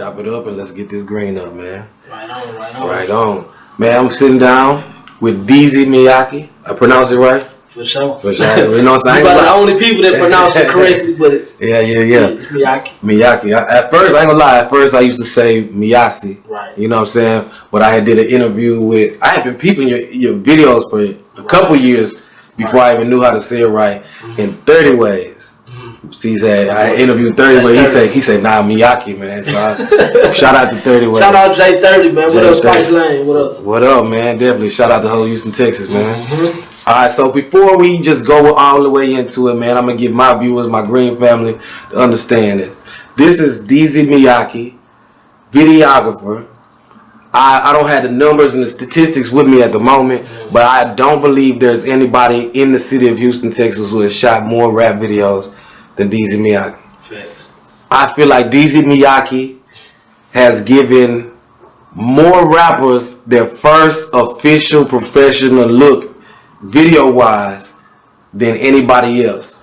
chop it up and let's get this green up, man. Right on, right on. Right on. Man, I'm sitting down with DEEZY MIACI. I pronounce it right? For sure. For sure. You know what I'm saying? You're one of the only people that pronounce it correctly, but yeah. It's Miacci. Miacci. At first, I ain't gonna lie, at first I used to say Miacci. Right. You know what I'm saying? But I had did an interview with, I had been peeping your videos for a couple years before I even knew how to say it right. In 30 ways. He said, I interviewed 30 ways. He said, nah, Miacci, man. So shout out to 30 ways. Shout out J30, man. What up, Spice Lane? What up? What up, man? Definitely. Shout out to whole Houston, Texas, man. All right, so before we just go all the way into it, man, I'm going to give my viewers, my Green family, to understand it. This is DEEZY MIACI, videographer. I don't have the numbers and the statistics with me at the moment, but I don't believe there's anybody in the city of Houston, Texas who has shot more rap videos than DEEZY MIACI. Facts. I feel like DEEZY MIACI has given more rappers their first official professional look video wise than anybody else.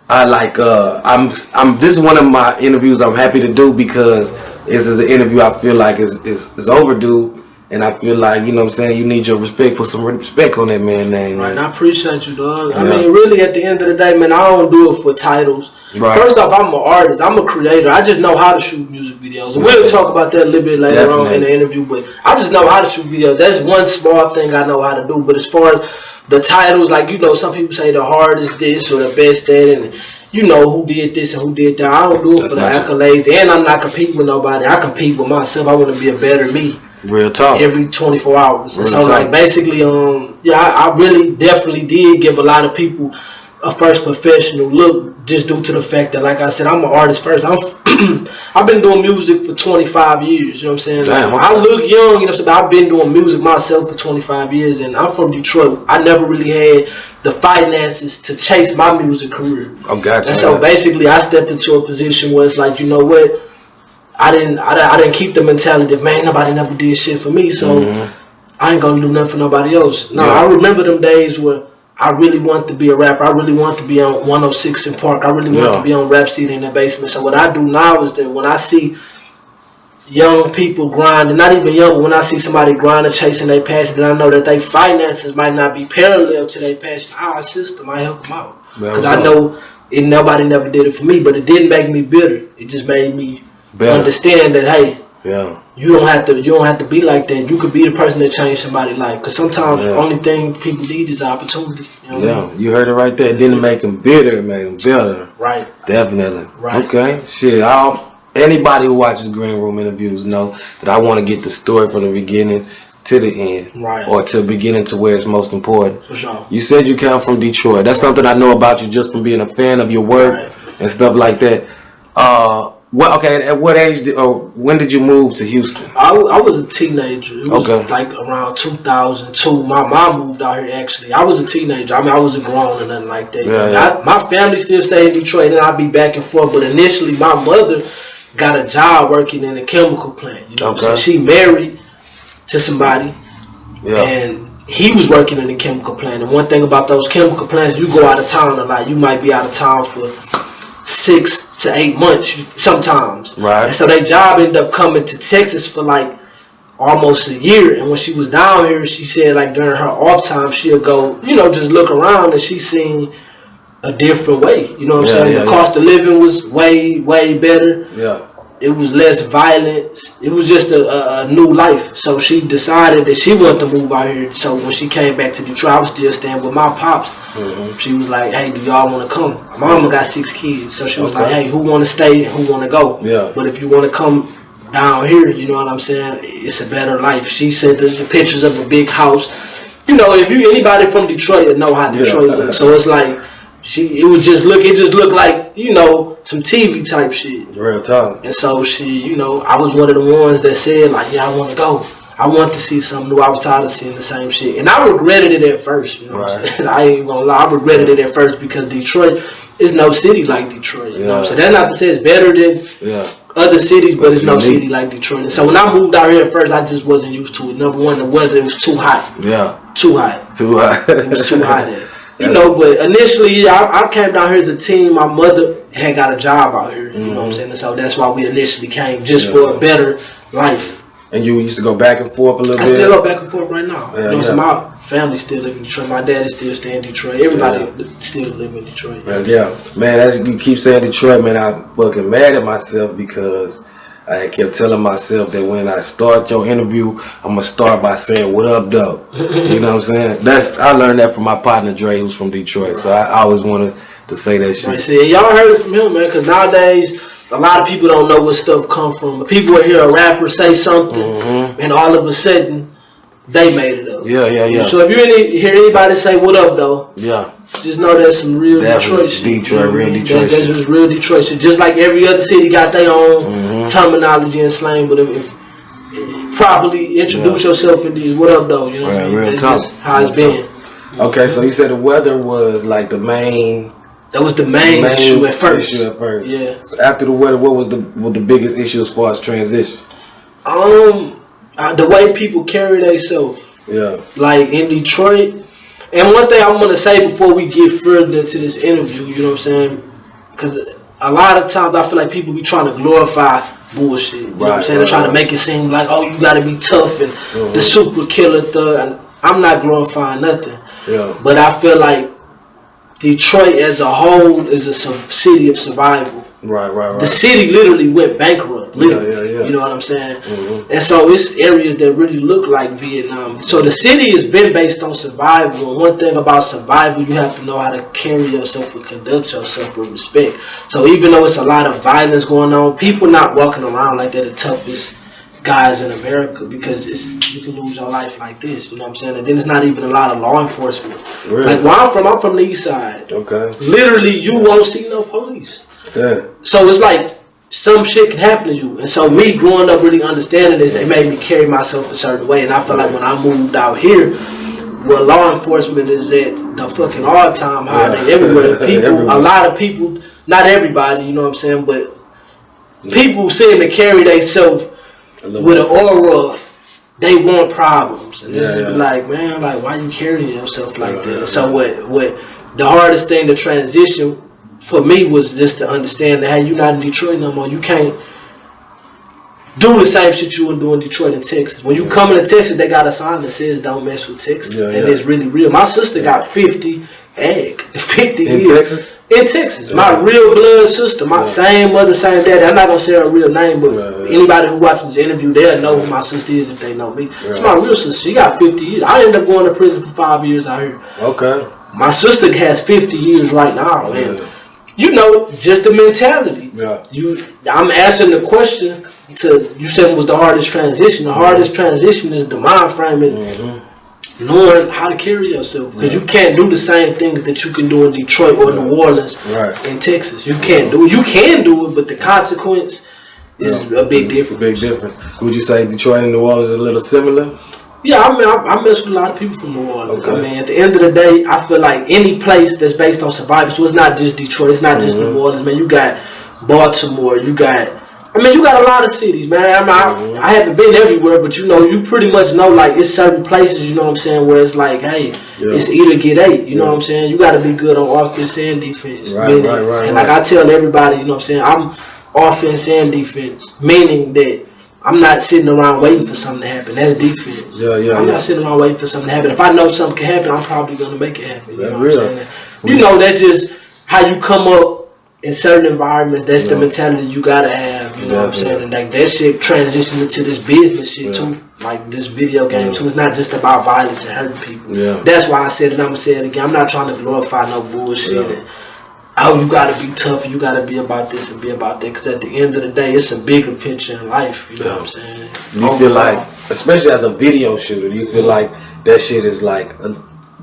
This is one of my interviews I'm happy to do because this is an interview I feel like is overdue, and I feel like, you know what I'm saying, you need your respect, put some respect on that man's name. Right, and I appreciate you, dog. I mean, really, at the end of the day, man, I don't do it for titles. Right. First off, I'm an artist. I'm a creator. I just know how to shoot music videos. And we'll talk about that a little bit later on in the interview, but I just know how to shoot videos. That's one small thing I know how to do. But as far as the titles, like, you know, some people say the hardest this or the best that, and you know who did this and who did that. I don't do it for the accolades, and I'm not competing with nobody. I compete with myself. I want to be a better me. Real talk. Every 24 hours. And so, talk. like, basically, I really definitely did give a lot of people a first professional look, just due to the fact that, like I said, I'm an artist first. I've been doing music for 25 years, you know what I'm saying? Damn, like, I look young, you know what I'm saying? I've been doing music myself for 25 years, and I'm from Detroit. I never really had the finances to chase my music career. Oh, gotcha. And so basically, I stepped into a position where it's like, you know what? I didn't keep the mentality of, man, nobody never did shit for me, so I ain't gonna do nothing for nobody else. No, I remember them days where I really wanted to be a rapper. I really wanted to be on 106 in Park. I really wanted to be on Rap City in the basement. So what I do now is that when I see young people grinding, not even young, but when I see somebody grinding, chasing their passion, and I know that their finances might not be parallel to their passion, I assist them. I help them out. Because I know nobody never did it for me, but it didn't make me bitter. It just made me understand that, hey, you don't have to be like that. You could be the person that changed somebody's life. Because sometimes the only thing people need is opportunity. You know what I mean? You heard it right there. It didn't make them bitter. It made them better. Right. Definitely. Right. Okay. Shit. Anybody who watches Green Room interviews know that I want to get the story from the beginning to the end. Right. Or to the beginning to where it's most important. For sure. You said you come from Detroit. That's something I know about you just from being a fan of your work and stuff like that. At what age when did you move to Houston? I was a teenager. It was like around 2002. My mom moved out here, actually. I was a teenager. I mean, I wasn't grown or nothing like that. My family still stayed in Detroit, and I'd be back and forth. But initially, my mother got a job working in a chemical plant. You know what I'm saying? She married to somebody, and he was working in a chemical plant. And one thing about those chemical plants, you go out of town a lot. You might be out of town for 6 to 8 months sometimes. Right. And so their job ended up coming to Texas for like almost a year. And when she was down here, she said like during her off time, she'll go, you know, just look around, and she seen a different way. You know what I'm saying? The cost of living was way, way better. Yeah. It was less violence. It was just a new life. So she decided that she wanted to move out here. So when she came back to Detroit, I was still staying with my pops. She was like, hey, do y'all want to come? My mama got 6 kids. So she was like, hey, who want to stay and who want to go? Yeah. But if you want to come down here, you know what I'm saying, it's a better life. She said there's pictures of a big house. You know, if anybody from Detroit that know how Detroit looks. So it's like, it just looked like, you know, some TV type shit. Real talk. And so you know, I was one of the ones that said like, yeah, I want to go. I want to see something new. I was tired of seeing the same shit. And I regretted it at first, you know what I'm saying? I ain't gonna lie, I regretted it at first because Detroit is no city like Detroit. You know what I'm saying? That's not to say it's better than other cities, but it's no city like Detroit. And so when I moved out here at first, I just wasn't used to it. Number one, the weather, it was too hot. Yeah. Too hot. Too hot. It was too hot there. You know, but initially, I came down here as a teen. My mother had got a job out here. You know what I'm saying? And so that's why we initially came, just for a better life. And you used to go back and forth a little bit? I still go back and forth right now. You know, so my family still live in Detroit. My dad is still staying in Detroit. Everybody still live in Detroit. Yeah, man, as you keep saying Detroit, man, I'm fucking mad at myself because I kept telling myself that when I start your interview, I'm gonna start by saying, "What up, though?" You know what I'm saying? I learned that from my partner Dre, who's from Detroit. So I always wanted to say that shit. Right, see, y'all heard it from him, man. Because nowadays, a lot of people don't know where stuff come from. But people will hear a rapper say something, and all of a sudden, they made it up. Yeah. So if you hear anybody say "What up, though?" Just know that's some real Detroit shit. Real Detroit That's just real Detroit shit. Just like every other city got their own terminology and slang, but if properly introduce yourself in these, what up though? You know what I mean? That's just how it's been. Okay, so you said the weather was like the main. That was the main issue at first. Yeah. So after the weather, what was the biggest issue as far as transition? The way people carry themselves. Yeah. Like in Detroit. And one thing I'm going to say before we get further into this interview, you know what I'm saying? Because a lot of times I feel like people be trying to glorify bullshit. You know what I'm saying? They're trying to make it seem like, oh, you got to be tough and the super killer thug. And I'm not glorifying nothing. Yeah. But I feel like Detroit as a whole is a city of survival. Right. The city literally went bankrupt. Literally. Yeah. You know what I'm saying? And so it's areas that really look like Vietnam. So the city has been based on survival. And one thing about survival, you have to know how to carry yourself and conduct yourself with respect. So even though it's a lot of violence going on, people not walking around like they're the toughest guys in America, because you can lose your life like this. You know what I'm saying? And then it's not even a lot of law enforcement. Really? Like where I'm from the east side. Okay. Literally, you won't see no police. Yeah. So it's like some shit can happen to you. And so me growing up really understanding this, it made me carry myself a certain way. And I feel like when I moved out here, where law enforcement is at the fucking all-time high, they everywhere. People, a lot of people, not everybody, you know what I'm saying, but people seem to carry themselves with an aura of they want problems. And it's just like, man, like why you carrying yourself like that? And so what the hardest thing to transition for me was just to understand that, hey, you're not in Detroit no more. You can't do the same shit you were doing in Detroit and Texas. When you come into Texas, they got a sign that says don't mess with Texas. And it's really real. My sister got 50 years. In Texas. My real blood sister. My same mother, same daddy. I'm not going to say her real name, but anybody who watches this interview, they'll know who my sister is if they know me. It's my real sister. She got 50 years. I ended up going to prison for 5 years out here. Okay. My sister has 50 years right now. And you know, just the mentality. I'm asking the question you said it was the hardest transition. The hardest transition is the mind framing, knowing how to carry yourself. Because you can't do the same things that you can do in Detroit or New Orleans in Texas. You can't do it. You can do it, but the consequence is a big difference. Would you say Detroit and New Orleans is a little similar? Yeah, I mean, I mess with a lot of people from New Orleans. I mean, at the end of the day, I feel like any place that's based on survival, so it's not just Detroit, it's not just New Orleans, man. You got Baltimore, you got a lot of cities, man. I haven't been everywhere, but you know, you pretty much know, like, it's certain places, you know what I'm saying, where it's like, hey, it's either get 8, you know what I'm saying? You got to be good on offense and defense. Right. Like I tell everybody, you know what I'm saying, I'm offense and defense, meaning that I'm not sitting around waiting for something to happen. That's defense. I'm not sitting around waiting for something to happen. If I know something can happen, I'm probably going to make it happen. You know what I'm saying? You know, that's just how you come up in certain environments. That's the mentality you got to have. You know what I'm saying? And like that shit transitioned into this business shit too. Like this video game too. It's not just about violence and hurting people. That's why I said it. I'm going to say it again. I'm not trying to glorify no bullshit. Oh, you gotta be tough, you gotta be about this and be about that, because at the end of the day, it's a bigger picture in life, you know what I'm saying? You feel like, especially as a video shooter, do you feel like that shit is like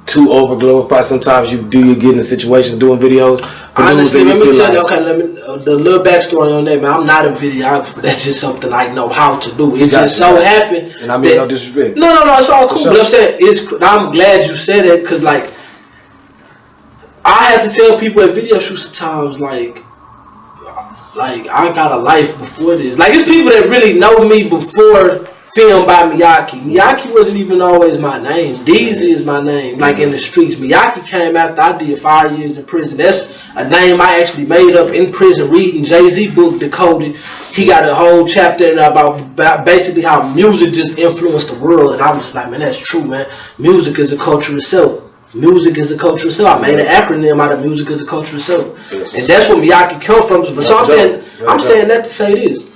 too over glorified? Sometimes you get in a situation doing videos. Honestly, let me tell you, the little backstory on that, man. I'm not a videographer. That's just something I know how to do. It just so happened. And I mean no disrespect. No, it's all cool. But I'm saying, I'm glad you said that, because like, I have to tell people at video shoots sometimes, like I got a life before this. Like, it's people that really know me before Filmed by Miyaki. Miyaki wasn't even always my name. DEEZY is my name, like in the streets. Miyaki came after I did 5 years in prison. That's a name I actually made up in prison reading Jay-Z book, Decoded. He got a whole chapter in there about basically how music just influenced the world. And I was like, man, that's true, man. Music is a culture itself. Music is a culture itself. I made an acronym out of music is a culture itself. And that's where Miyaki come from. But so I'm saying that to say this.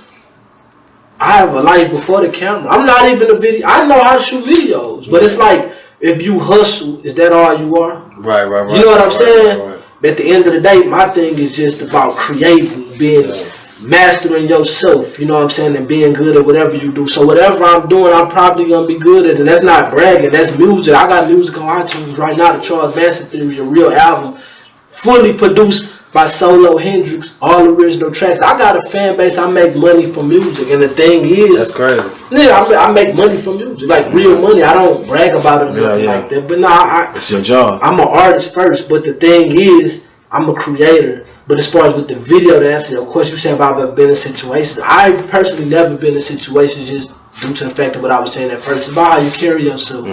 I have a life before the camera. I'm not even a video. I know how to shoot videos, but it's like if you hustle, is that all you are? Right. You know what I'm saying? Right. But at the end of the day, my thing is just about creating, being mastering yourself. You know what I'm saying, and being good at whatever you do. So whatever I'm doing, I'm probably gonna be good at, and that's not bragging. That's music. I got music on iTunes right now. The Charles Manson Theory, a real album, fully produced by Solo Hendrix, all original tracks. I got a fan base. I make money from music, and the thing is, that's crazy. Yeah, I make money from music, like real money. I don't brag about it or nothing like that. But no, it's your job. I'm an artist first, but the thing is, I'm a creator. But as far as with the video, to answer your question, you said about I've been in situations. I personally never been in situations just due to the fact of what I was saying at first. It's about how you carry yourself.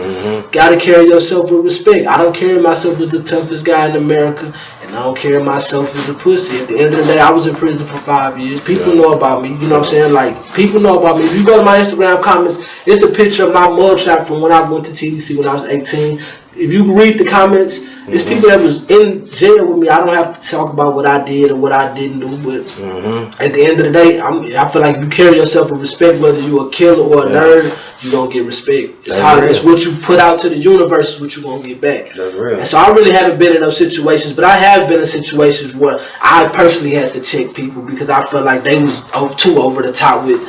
Gotta carry yourself with respect. I don't carry myself as the toughest guy in America, and I don't carry myself as a pussy. At the end of the day, I was in prison for 5 years. People know about me. You know what I'm saying? Like, people know about me. If you go to my Instagram comments, it's the picture of my mugshot from when I went to TDC when I was 18. If you read the comments, it's people that was in jail with me. I don't have to talk about what I did or what I didn't do, but at the end of the day, I feel like if you carry yourself with respect, whether you're a killer or a nerd, you're going to get respect. It's how it's what you put out to the universe is what you're going to get back. That's real. And so I really haven't been in those situations, but I have been in situations where I personally had to check people because I felt like they was too over the top with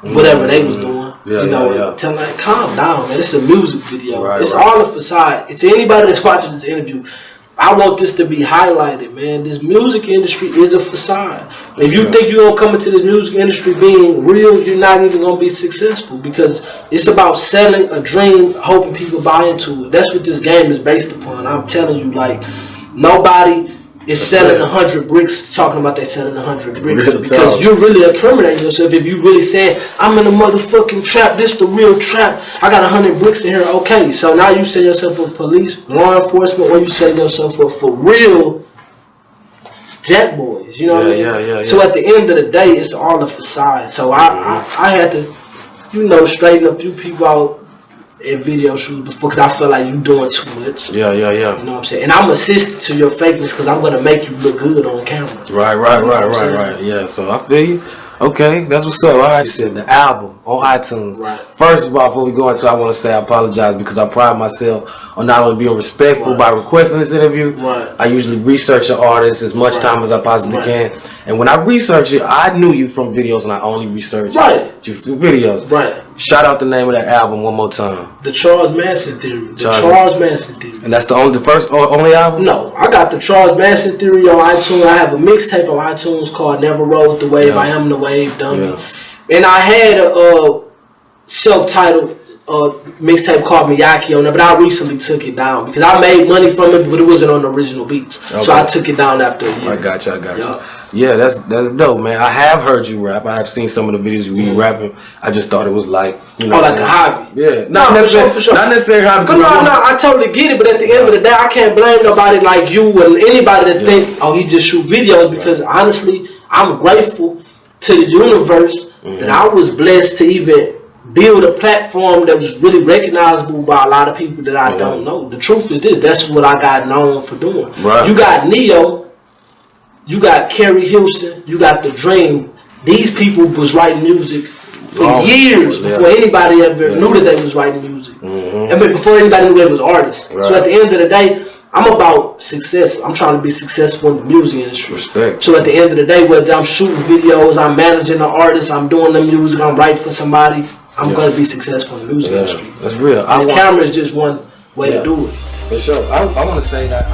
whatever they was doing. Tell them, like, calm down, man. It's a music video. It's all a facade. It's anybody that's watching this interview. I want this to be highlighted, man. This music industry is a facade. If you think you're going to come into the music industry being real, you're not even going to be successful because it's about selling a dream, hoping people buy into it. That's what this game is based upon. I'm telling you, like, nobody is selling 100 bricks talking about they selling 100 bricks because you're really incriminating yourself if you really saying I'm in a motherfucking trap, this the real trap, I got 100 bricks in here. Okay, so now you sell yourself for police, law enforcement, or you sell yourself for real jack boys, you know what I mean? So at the end of the day, it's all a facade. So I had to, straighten a few people out in video shoots before because I feel like you doing too much. You know what I'm saying? And I'm assisting to your fakeness because I'm gonna make you look good on camera. Right. Yeah, so I feel you. Okay, that's what's up. All right, you said the album on iTunes. Right. First of all, before we go into it, I want to say I apologize because I pride myself on not only being respectful by requesting this interview. I usually research an artist as much time as I possibly can. And when I research it, I knew you from videos and I only researched you through videos. Shout out the name of that album one more time. The Charles Manson Theory. Charles Manson Theory. And that's the only album? No, I got the Charles Manson Theory on iTunes. I have a mixtape on iTunes called Never Rode the Wave. I Am the Wave, Dummy. And I had a self-titled mixtape called Miyaki on there, but I recently took it down because I made money from it, but it wasn't on the original beats. So I took it down after a year. I got you. Yeah, that's dope, man. I have heard you rap. I have seen some of the videos you rapping. I just thought it was like, like a hobby. Yeah, not necessarily, for sure. Not necessarily hobby. No, I totally get it. But at the end of the day, I can't blame nobody like you or anybody that think, he just shoot videos. Because honestly, I'm grateful to the universe that I was blessed to even build a platform that was really recognizable by a lot of people that I don't know. The truth is this: that's what I got known for doing. You got Neo. You got Kerry Hilson, you got The Dream. These people was writing music for years before anybody ever knew that they was writing music. And before anybody knew they was artists. So at the end of the day, I'm about success. I'm trying to be successful in the music industry. Respect. So at the end of the day, whether I'm shooting videos, I'm managing an artist, I'm doing the music, I'm writing for somebody, I'm going to be successful in the music industry. That's real. This camera is just one way to do it. For sure. I want to say that.